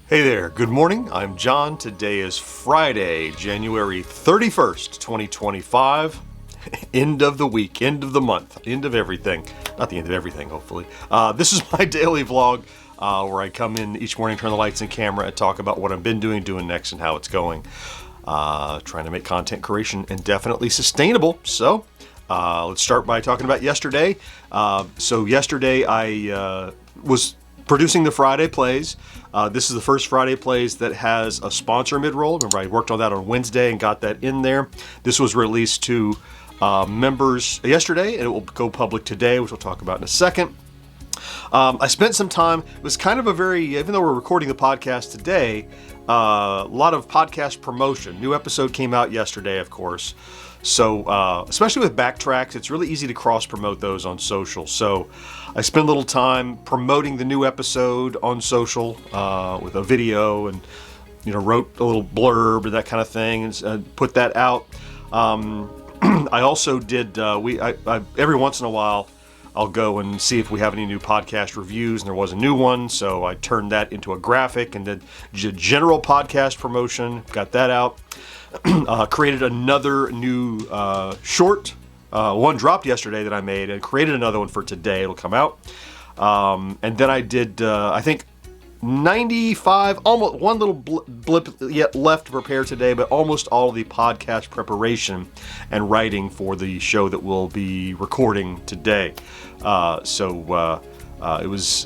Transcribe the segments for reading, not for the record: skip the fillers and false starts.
Hey there, good morning. I'm John. Today is Friday, January 31st, 2025. End of the week, end of the month, end of everything. Not the end of everything, hopefully. This is my daily vlog where I come in each morning, turn the lights and camera, and talk about what I've been doing next, and how it's going. Trying to make content creation indefinitely sustainable. So let's start by talking about yesterday. So yesterday I was producing the Friday plays. This is the first Friday plays that has a sponsor mid-roll. Remember, I worked on that on Wednesday and got that in there. This was released to members yesterday, and it will go public today, which we'll talk about in a second. I spent some time, it was kind of a very, even though we're recording the podcast today, a lot of podcast promotion. New episode came out yesterday, of course. So, especially with backtracks, it's really easy to cross-promote those on social. So I spent a little time promoting the new episode on social with a video and, wrote a little blurb and that kind of thing and put that out. I also did, every once in a while, I'll go and see if we have any new podcast reviews, and there was a new one, so I turned that into a graphic and did general podcast promotion, got that out. Created another new short, one dropped yesterday that I made, and created another one for today. It'll come out. And then I did, I think, 95, almost one little blip yet left to prepare today, but almost all of the podcast preparation and writing for the show that we'll be recording today. It was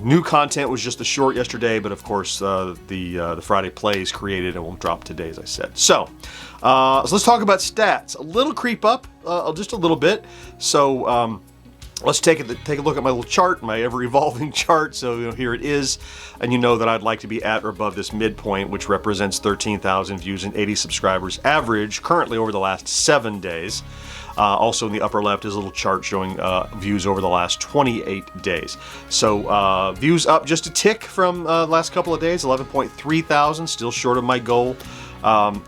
new content was just the short yesterday, but of course the Friday plays created and will drop today, as I said. So let's talk about stats. A little creep up, just a little bit. So let's take a look at my little chart, my ever-evolving chart. So here it is, and you know that I'd like to be at or above this midpoint, which represents 13,000 views and 80 subscribers average currently over the last 7 days. Also in the upper left is a little chart showing views over the last 28 days. So views up just a tick from the last couple of days, 11.3 thousand, still short of my goal.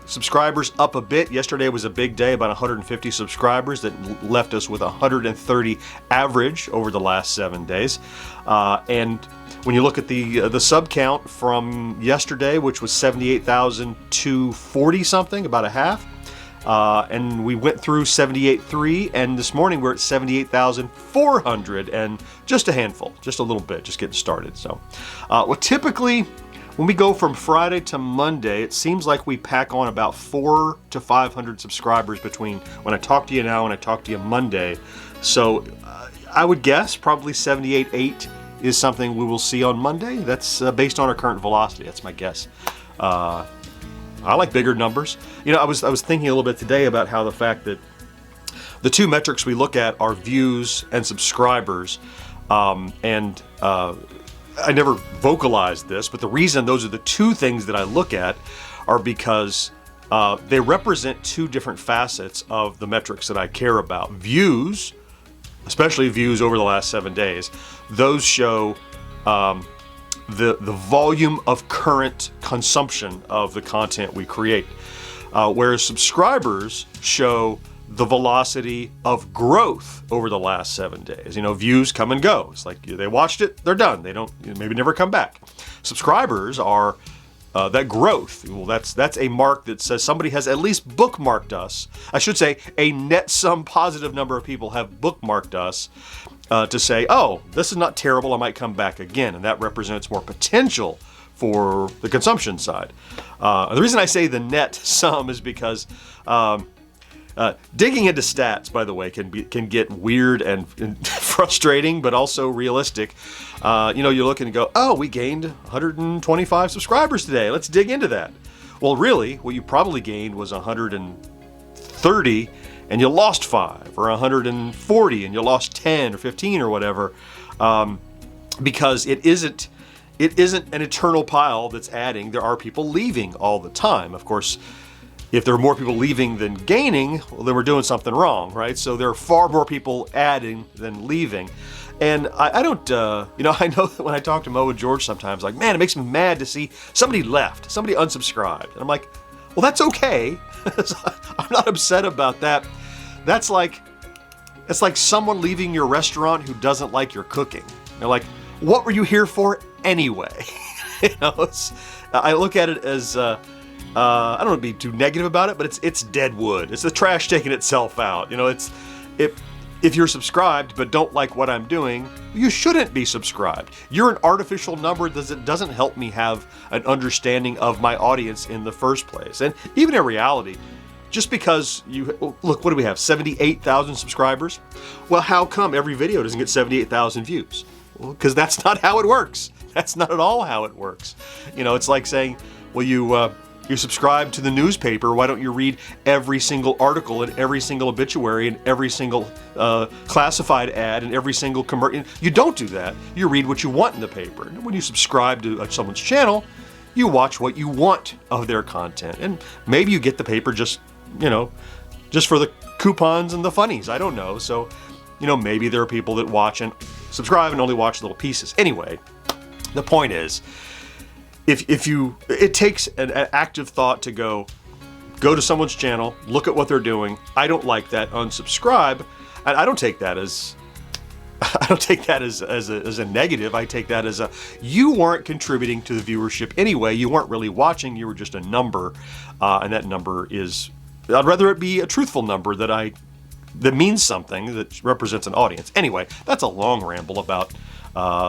Subscribers up a bit. Yesterday was a big day, about 150 subscribers that left us with 130 average over the last 7 days. And when you look at the sub count from yesterday, which was 78,240 something, about a half. And we went through 78.3, and this morning we're at 78,400, and just a handful, just a little bit, just getting started. So, typically, when we go from Friday to Monday, it seems like we pack on about 400 to 500 subscribers between when I talk to you now and I talk to you Monday. So, I would guess probably 78.8 is something we will see on Monday. That's based on our current velocity. That's my guess. I like bigger numbers. I was thinking a little bit today about how the fact that the two metrics we look at are views and subscribers, and I never vocalized this, but the reason those are the two things that I look at are because they represent two different facets of the metrics that I care about. Views, especially views over the last 7 days, those show the volume of current consumption of the content we create, whereas subscribers show the velocity of growth over the last 7 days. Views come and go. It's like they watched it, they're done. They don't maybe never come back. Subscribers are that growth. Well, that's a mark that says somebody has at least bookmarked us. I should say a net sum positive number of people have bookmarked us to say, oh, this is not terrible, I might come back again. And that represents more potential for the consumption side. The reason I say the net sum is because digging into stats, by the way, can get weird and frustrating, but also realistic. You look and go, oh, we gained 125 subscribers today. Let's dig into that. Well, really, what you probably gained was 130, and you lost 5, or 140, and you lost 10 or 15 or whatever, because it isn't an eternal pile that's adding. There are people leaving all the time. Of course, if there are more people leaving than gaining, well, then we're doing something wrong, right? So there are far more people adding than leaving. And I don't, I know that when I talk to Mo and George sometimes, like, man, it makes me mad to see somebody left, somebody unsubscribed. And I'm like, well, that's okay. I'm not upset about that. It's like someone leaving your restaurant who doesn't like your cooking. They're like, what were you here for anyway? I look at it as I don't want to be too negative about it, but it's dead wood. It's the trash taking itself out. It's if you're subscribed but don't like what I'm doing, you shouldn't be subscribed. You're an artificial number that doesn't help me have an understanding of my audience in the first place. And even in reality, just because look, what do we have? 78,000 subscribers? Well, how come every video doesn't get 78,000 views? Well, because that's not how it works. That's not at all how it works. It's like saying, well, you subscribe to the newspaper, why don't you read every single article and every single obituary and every single classified ad and every single commercial? You don't do that. You read what you want in the paper. And when you subscribe to someone's channel, you watch what you want of their content. And maybe you get the paper just for the coupons and the funnies. I don't know. So, maybe there are people that watch and subscribe and only watch little pieces. Anyway, the point is, it takes an active thought to go to someone's channel, look at what they're doing. I don't like that, unsubscribe. And I don't take that as a negative. I take that as you weren't contributing to the viewership anyway. You weren't really watching. You were just a number, and that number is. I'd rather it be a truthful number that means something, that represents an audience. Anyway, that's a long ramble about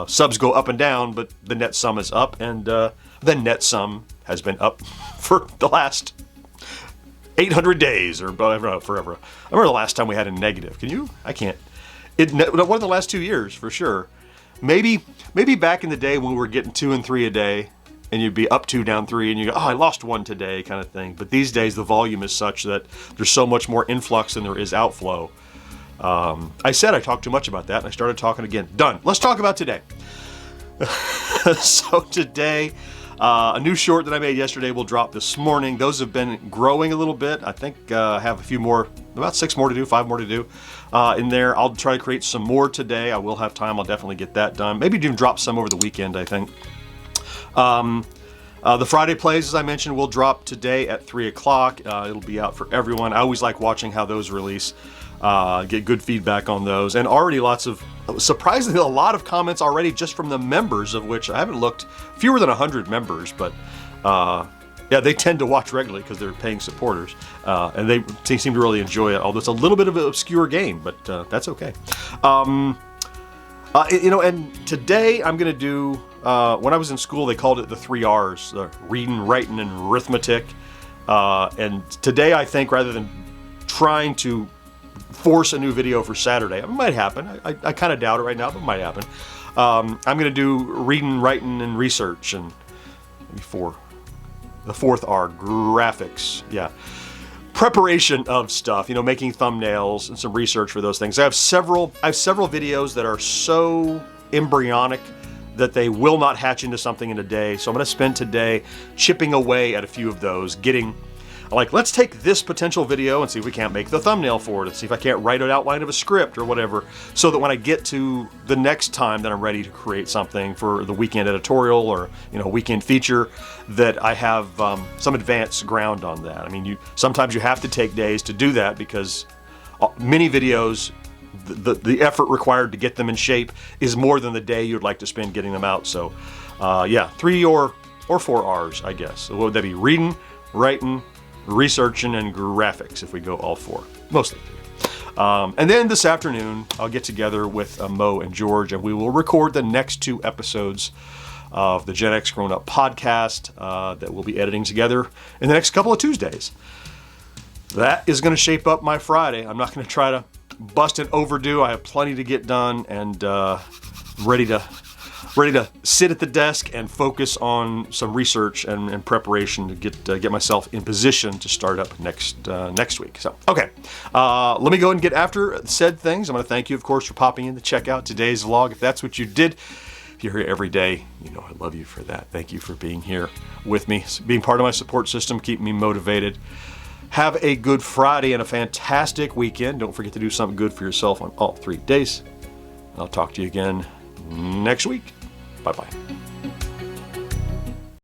subs go up and down, but the net sum is up, and the net sum has been up for the last 800 days or forever. I remember the last time we had a negative. Can you? I can't. One of the last 2 years for sure. Maybe back in the day when we were getting 2 and 3 a day, and you'd be up 2, down 3, and you go, oh, I lost 1 today, kind of thing. But these days the volume is such that there's so much more influx than there is outflow. I said I talked too much about that, and I started talking again. Done. Let's talk about today. So today, a new short that I made yesterday will drop this morning. Those have been growing a little bit. I think I have a few more, about 6 more to do, 5 more to do in there. I'll try to create some more today. I will have time. I'll definitely get that done. Maybe even drop some over the weekend, I think. The Friday plays, as I mentioned, will drop today at 3 o'clock. It'll be out for everyone. I always like watching how those release. Get good feedback on those, and already surprisingly a lot of comments already just from the members, of which I haven't looked, fewer than 100 members, but yeah, they tend to watch regularly because they're paying supporters, and they seem to really enjoy it, although it's a little bit of an obscure game, but that's okay. And today I'm going to do, when I was in school they called it the 3 R's, reading, writing, and arithmetic, and today I think, rather than trying to force a new video for Saturday, it might happen, I kind of doubt it right now, but it might happen. I'm going to do reading, writing, and research, and maybe 4. The 4th R, graphics, yeah. Preparation of stuff, making thumbnails and some research for those things. I have several videos that are so embryonic that they will not hatch into something in a day. So I'm going to spend today chipping away at a few of those, let's take this potential video and see if we can't make the thumbnail for it, and see if I can't write an outline of a script or whatever, so that when I get to the next time that I'm ready to create something for the weekend editorial or weekend feature, that I have some advanced ground on that. I mean, sometimes you have to take days to do that, because many videos, the effort required to get them in shape is more than the day you'd like to spend getting them out. So yeah, 3 or 4 R's, I guess. So what would that be? Reading, writing, researching, and graphics, if we go all 4, mostly. And then this afternoon I'll get together with Mo and George, and we will record the next 2 episodes of the GenXGrownUp podcast that we'll be editing together in the next couple of Tuesdays. That is going to shape up my Friday. I'm not going to try to bust and overdo. I have plenty to get done, and ready to sit at the desk and focus on some research and preparation to get myself in position to start up next week. So, okay, let me go and get after said things. I'm going to thank you, of course, for popping in to check out today's vlog. If that's what you did, if you're here every day, I love you for that. Thank you for being here with me, being part of my support system, keeping me motivated. Have a good Friday and a fantastic weekend. Don't forget to do something good for yourself on all 3 days. I'll talk to you again next week. Bye-bye.